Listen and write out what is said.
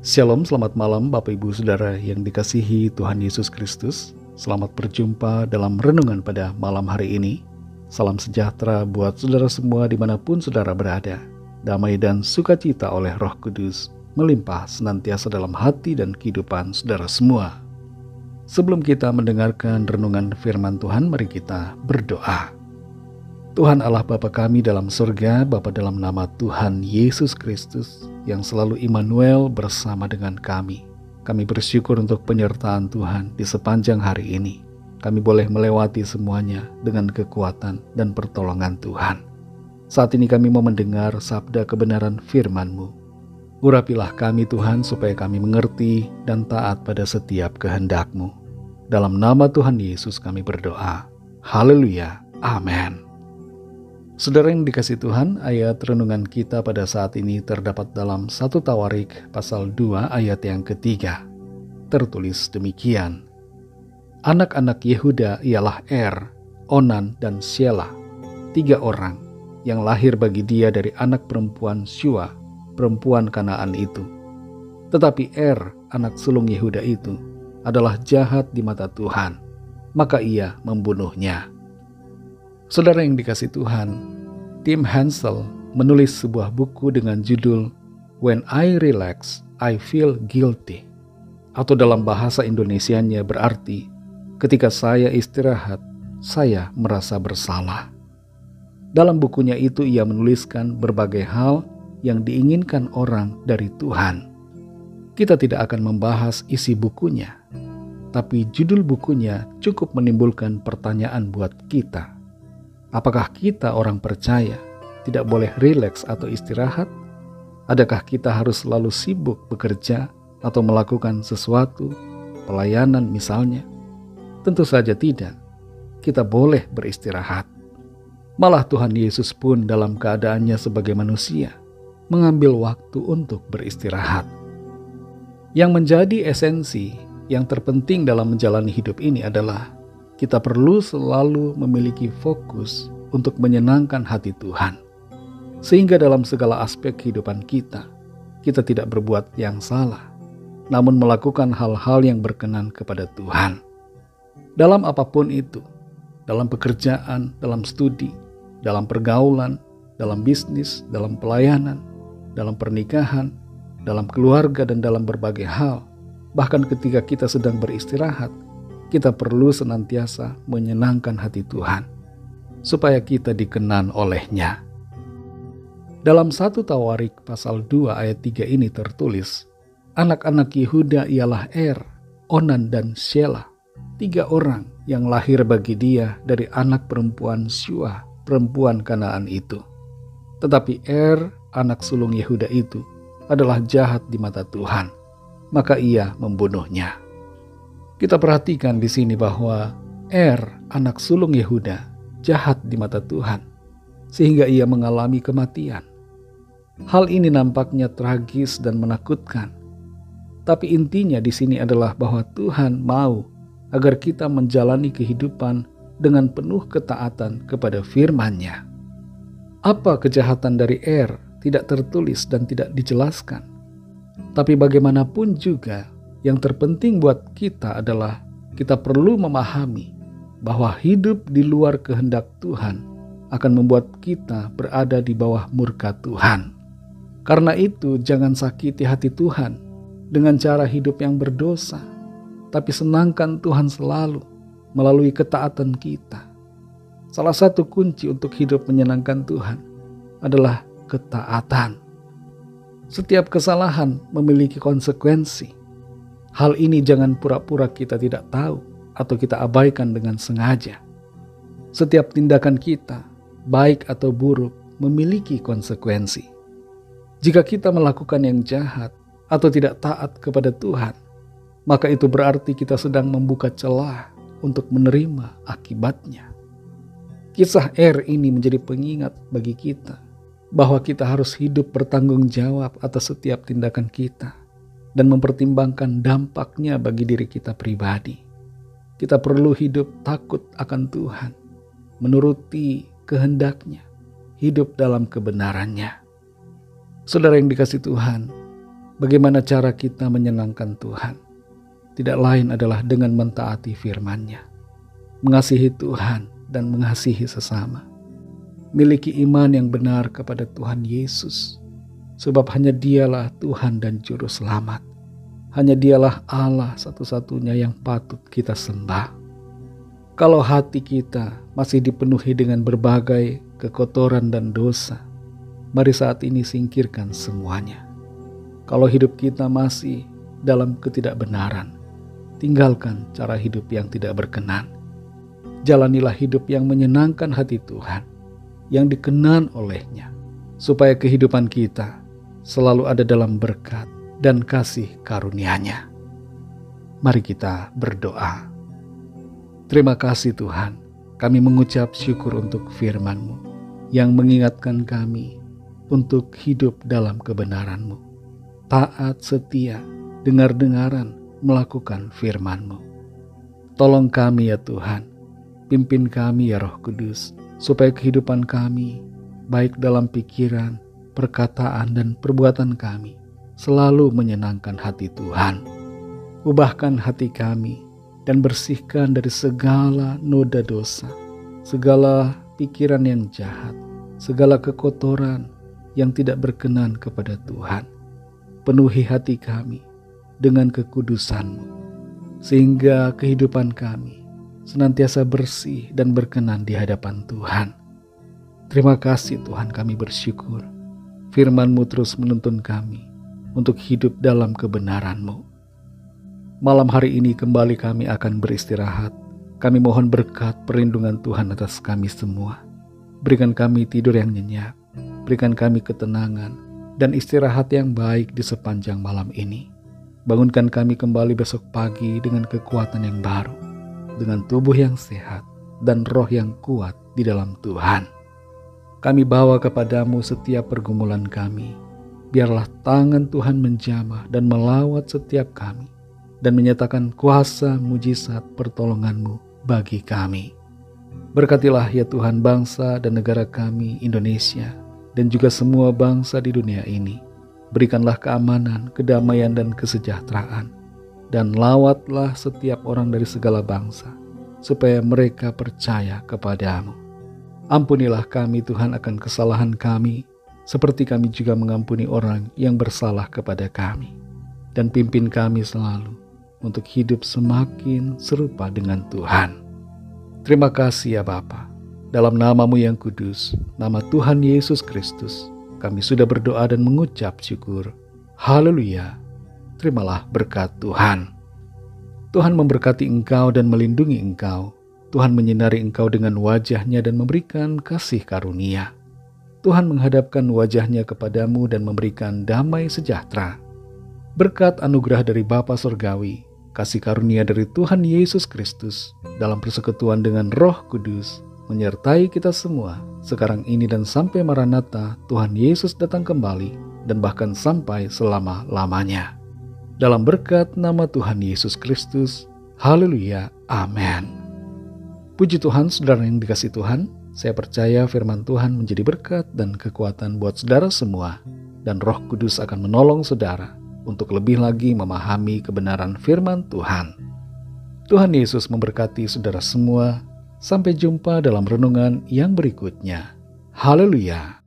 Shalom, selamat malam Bapak Ibu Saudara yang dikasihi Tuhan Yesus Kristus. Selamat berjumpa dalam renungan pada malam hari ini. Salam sejahtera buat saudara semua dimanapun saudara berada. Damai dan sukacita oleh Roh Kudus melimpah senantiasa dalam hati dan kehidupan saudara semua. Sebelum kita mendengarkan renungan firman Tuhan, mari kita berdoa. Tuhan Allah Bapa kami dalam surga, Bapa dalam nama Tuhan Yesus Kristus yang selalu Immanuel bersama dengan kami. Kami bersyukur untuk penyertaan Tuhan di sepanjang hari ini. Kami boleh melewati semuanya dengan kekuatan dan pertolongan Tuhan. Saat ini kami mau mendengar sabda kebenaran firman-Mu. Urapilah kami Tuhan supaya kami mengerti dan taat pada setiap kehendak-Mu. Dalam nama Tuhan Yesus kami berdoa. Haleluya. Amin. Saudara yang dikasihi Tuhan, ayat renungan kita pada saat ini terdapat dalam 1 Tawarik pasal 2 ayat yang ketiga. Tertulis demikian. Anak-anak Yehuda ialah Er, Onan, dan Shelah, 3 orang yang lahir bagi dia dari anak perempuan Shua, perempuan Kanaan itu. Tetapi Er, anak sulung Yehuda itu, adalah jahat di mata Tuhan, maka ia membunuhnya. Saudara yang dikasihi Tuhan, Tim Hansel menulis sebuah buku dengan judul When I Relax, I Feel Guilty. Atau dalam bahasa Indonesianya berarti, ketika saya istirahat, saya merasa bersalah. Dalam bukunya itu ia menuliskan berbagai hal yang diinginkan orang dari Tuhan. Kita tidak akan membahas isi bukunya, tapi judul bukunya cukup menimbulkan pertanyaan buat kita. Apakah kita orang percaya tidak boleh rileks atau istirahat? Adakah kita harus selalu sibuk bekerja atau melakukan sesuatu, pelayanan misalnya? Tentu saja tidak. Kita boleh beristirahat. Malah Tuhan Yesus pun dalam keadaannya sebagai manusia mengambil waktu untuk beristirahat. Yang menjadi esensi yang terpenting dalam menjalani hidup ini adalah kita perlu selalu memiliki fokus untuk menyenangkan hati Tuhan. Sehingga dalam segala aspek kehidupan kita tidak berbuat yang salah, namun melakukan hal-hal yang berkenan kepada Tuhan. Dalam apapun itu, dalam pekerjaan, dalam studi, dalam pergaulan, dalam bisnis, dalam pelayanan, dalam pernikahan, dalam keluarga, dan dalam berbagai hal, bahkan ketika kita sedang beristirahat, kita perlu senantiasa menyenangkan hati Tuhan, supaya kita dikenan oleh-Nya. Dalam 1 Tawarik pasal 2 ayat 3 ini tertulis, anak-anak Yehuda ialah Er, Onan, dan Shelah, 3 orang yang lahir bagi dia dari anak perempuan Shua, perempuan Kanaan itu. Tetapi Er, anak sulung Yehuda itu, adalah jahat di mata Tuhan, maka ia membunuhnya. Kita perhatikan di sini bahwa Er, anak sulung Yehuda, jahat di mata Tuhan, sehingga ia mengalami kematian. Hal ini nampaknya tragis dan menakutkan. Tapi intinya di sini adalah bahwa Tuhan mau agar kita menjalani kehidupan dengan penuh ketaatan kepada firman-Nya. Apa kejahatan dari Er tidak tertulis dan tidak dijelaskan. Tapi bagaimanapun juga, yang terpenting buat kita adalah kita perlu memahami bahwa hidup di luar kehendak Tuhan akan membuat kita berada di bawah murka Tuhan. Karena itu jangan sakiti hati Tuhan dengan cara hidup yang berdosa, tapi senangkan Tuhan selalu melalui ketaatan kita. Salah satu kunci untuk hidup menyenangkan Tuhan adalah ketaatan. Setiap kesalahan memiliki konsekuensi. Hal ini jangan pura-pura kita tidak tahu atau kita abaikan dengan sengaja. Setiap tindakan kita, baik atau buruk, memiliki konsekuensi. Jika kita melakukan yang jahat atau tidak taat kepada Tuhan, maka itu berarti kita sedang membuka celah untuk menerima akibatnya. Kisah Er ini menjadi pengingat bagi kita bahwa kita harus hidup bertanggung jawab atas setiap tindakan kita dan mempertimbangkan dampaknya bagi diri kita pribadi. Kita perlu hidup takut akan Tuhan, menuruti kehendak-Nya, hidup dalam kebenaran-Nya. Saudara yang dikasihi Tuhan, Bagaimana cara kita menyenangkan Tuhan? Tidak lain adalah dengan mentaati firman-Nya, mengasihi Tuhan dan mengasihi sesama. Miliki iman yang benar kepada Tuhan Yesus, sebab hanya Dialah Tuhan dan Juru Selamat. Hanya Dialah Allah satu-satunya yang patut kita sembah. Kalau hati kita masih dipenuhi dengan berbagai kekotoran dan dosa, mari saat ini singkirkan semuanya. Kalau hidup kita masih dalam ketidakbenaran, tinggalkan cara hidup yang tidak berkenan. Jalanilah hidup yang menyenangkan hati Tuhan, yang dikenan oleh-Nya, supaya kehidupan kita selalu ada dalam berkat dan kasih karunia-Nya. Mari kita berdoa. Terima kasih Tuhan, kami mengucap syukur untuk firman-Mu yang mengingatkan kami untuk hidup dalam kebenaran-Mu, taat setia, dengar-dengaran melakukan firman-Mu. Tolong kami ya Tuhan, pimpin kami ya Roh Kudus, supaya kehidupan kami, baik dalam pikiran, perkataan, dan perbuatan kami, selalu menyenangkan hati Tuhan. Ubahkan hati kami dan bersihkan dari segala noda dosa, segala pikiran yang jahat, segala kekotoran yang tidak berkenan kepada Tuhan. Penuhi hati kami dengan kekudusan-Mu, sehingga kehidupan kami senantiasa bersih dan berkenan di hadapan Tuhan. Terima kasih Tuhan, kami bersyukur. Firman-Mu terus menuntun kami untuk hidup dalam kebenaran-Mu. Malam hari ini kembali kami akan beristirahat. Kami mohon berkat perlindungan Tuhan atas kami semua. Berikan kami tidur yang nyenyak, berikan kami ketenangan dan istirahat yang baik di sepanjang malam ini. Bangunkan kami kembali besok pagi dengan kekuatan yang baru, dengan tubuh yang sehat dan roh yang kuat di dalam Tuhan. Kami bawa kepadamu setiap pergumulan kami. Biarlah tangan Tuhan menjamah dan melawat setiap kami, dan menyatakan kuasa mujizat pertolongan-Mu bagi kami. Berkatilah ya Tuhan bangsa dan negara kami Indonesia, dan juga semua bangsa di dunia ini. Berikanlah keamanan, kedamaian, dan kesejahteraan. Dan lawatlah setiap orang dari segala bangsa, supaya mereka percaya kepadamu. Ampunilah kami Tuhan akan kesalahan kami, seperti kami juga mengampuni orang yang bersalah kepada kami. Dan pimpin kami selalu untuk hidup semakin serupa dengan Tuhan. Terima kasih ya Bapa. Dalam nama-Mu yang kudus, nama Tuhan Yesus Kristus, kami sudah berdoa dan mengucap syukur. Haleluya. Terimalah berkat Tuhan. Tuhan memberkati engkau dan melindungi engkau. Tuhan menyinari engkau dengan wajah-Nya dan memberikan kasih karunia. Tuhan menghadapkan wajah-Nya kepadamu dan memberikan damai sejahtera. Berkat anugerah dari Bapa Surgawi, kasih karunia dari Tuhan Yesus Kristus, dalam persekutuan dengan Roh Kudus, menyertai kita semua, sekarang ini dan sampai Maranatha Tuhan Yesus datang kembali, dan bahkan sampai selama-lamanya. Dalam berkat nama Tuhan Yesus Kristus, haleluya, amin. Puji Tuhan, saudara yang dikasihi Tuhan, saya percaya firman Tuhan menjadi berkat dan kekuatan buat saudara semua, dan Roh Kudus akan menolong saudara untuk lebih lagi memahami kebenaran firman Tuhan. Tuhan Yesus memberkati saudara semua. Sampai jumpa dalam renungan yang berikutnya. Haleluya.